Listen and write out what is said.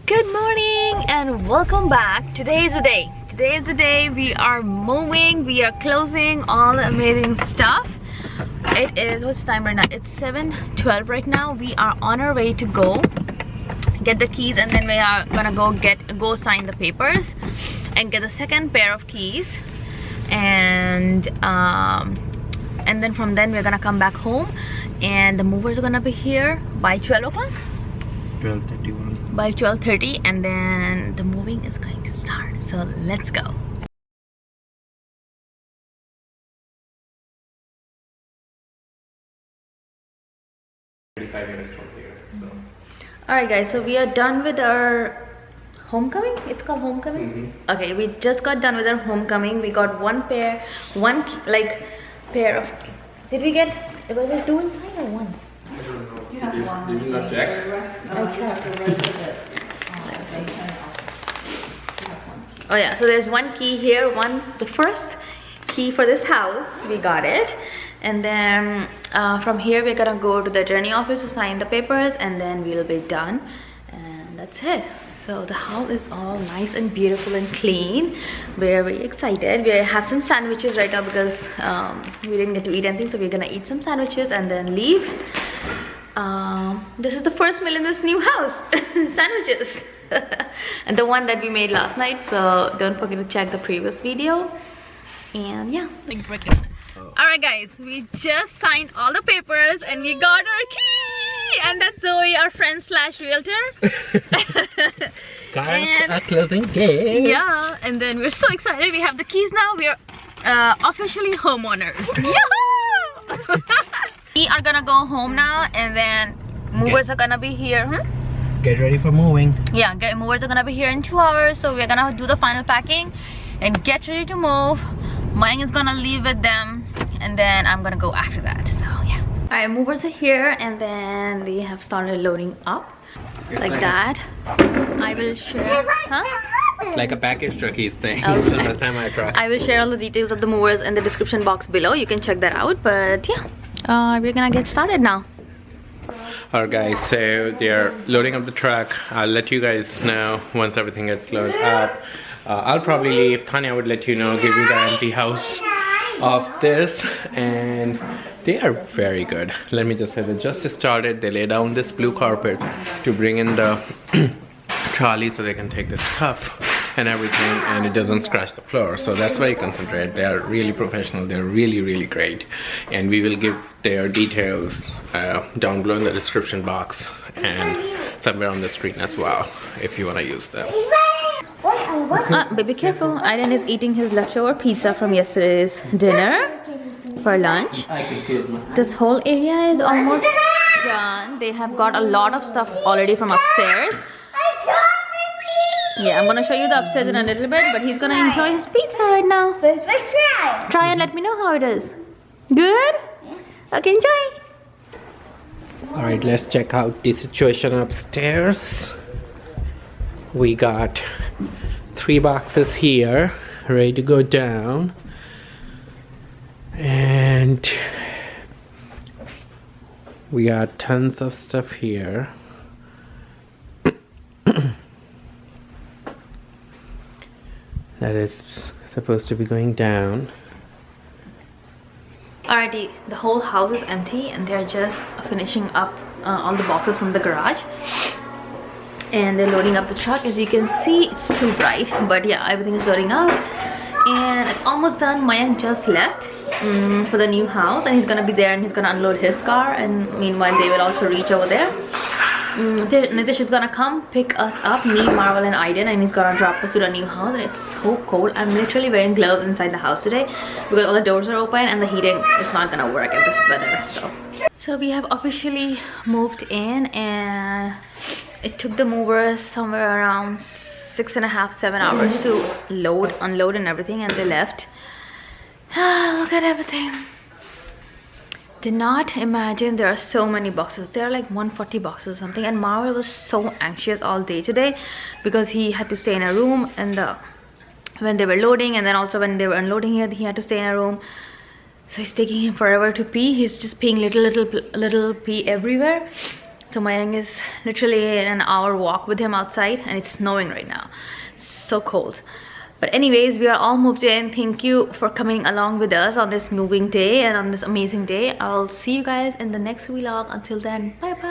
Good morning and welcome back. Today is the day. Today is the day we are moving. We are closing all the amazing stuff. It is, what's time right now? It's 7:12 right now. We are on our way to go get the keys, and then we are gonna go sign the papers and get the second pair of keys, and then from then we're gonna come back home, and the movers are gonna be here by 12 o'clock. 12:31. By 12:30, and then the moving is going to start. So let's go. Alright guys, so we are done with our homecoming. It's called homecoming. Okay, we just got done with our homecoming. We got one pair of, did we get, was it 2 inside or 1? I don't know. You have one. Did you not check? I checked. Oh yeah, so there's one key here, the first key for this house. We got it, and then from here we're gonna go to the attorney office to sign the papers, and then we'll be done, and that's it. So the house is all nice and beautiful and clean. We're very excited. We have some sandwiches right now because we didn't get to eat anything, so we're gonna eat some sandwiches and then leave. This is the first meal in this new house. Sandwiches. And the one that we made last night, so don't forget to check the previous video. And yeah, alright guys, we just signed all the papers and we got our key, and that's Zoe, our friend slash realtor. Got a closing game. Yeah, and then we're so excited. We have the keys now. We are officially homeowners. Yeah. We are gonna go home now, and then movers are gonna be here. Get ready for moving. Yeah, movers are gonna be here in 2 hours, so we're gonna do the final packing and get ready to move. Mayang is gonna leave with them, and then I'm gonna go after that. So yeah. Alright, movers are here, and then they have started loading up like that. I will share. Like a package truck, he's saying. Okay. So last time I tried. I will share all the details of the movers in the description box below. You can check that out. But yeah, we're gonna get started now. Alright guys, so they're loading up the truck. I'll let you guys know once everything gets loaded up. I'll probably leave. Tanya would let you know, give you the empty house of this, and they are very good. Let me just say, they just started. They lay down this blue carpet to bring in the trolley so they can take the stuff and everything, and it doesn't scratch the floor. So that's very concentrated. They are really professional. They're really great, and we will give their details down below in the description box and somewhere on the screen as well if you want to use them. Baby, careful. Aiden is eating his leftover pizza from yesterday's dinner for lunch. This whole area is almost done. They have got a lot of stuff already from upstairs. Yeah, I'm gonna show you the upstairs in a little bit, but he's gonna enjoy his pizza right now. Try and let me know how it is. Good? Okay, enjoy. Alright, let's check out the situation upstairs. We got 3 boxes here ready to go down, and we got tons of stuff here. That is supposed to be going down. Alrighty, the whole house is empty, and they're just finishing up all the boxes from the garage, and they're loading up the truck. As you can see, it's too bright, but yeah, everything is loading up and it's almost done. Mayank just left for the new house, and he's gonna be there and he's gonna unload his car, and meanwhile they will also reach over there. Nitish is gonna come pick us up, me, Marvel and Aiden, and he's gonna drop us to the new house. And it's so cold. I'm literally wearing gloves inside the house today because all the doors are open and the heating is not gonna work in this weather. So we have officially moved in, and it took the movers somewhere around 6.5 to 7 hours to load, unload and everything, and they left. Look at everything. Did not imagine there are so many boxes. There are like 140 boxes or something, and Marvel was so anxious all day today because he had to stay in a room, and when they were loading, and then also when they were unloading here, he had to stay in a room. So it's taking him forever to pee. He's just peeing little pee everywhere. So Mayang is literally in an hour walk with him outside, and it's snowing right now. It's so cold. But anyways, we are all moved in. Thank you for coming along with us on this moving day and on this amazing day. I'll see you guys in the next vlog. Until then, bye bye.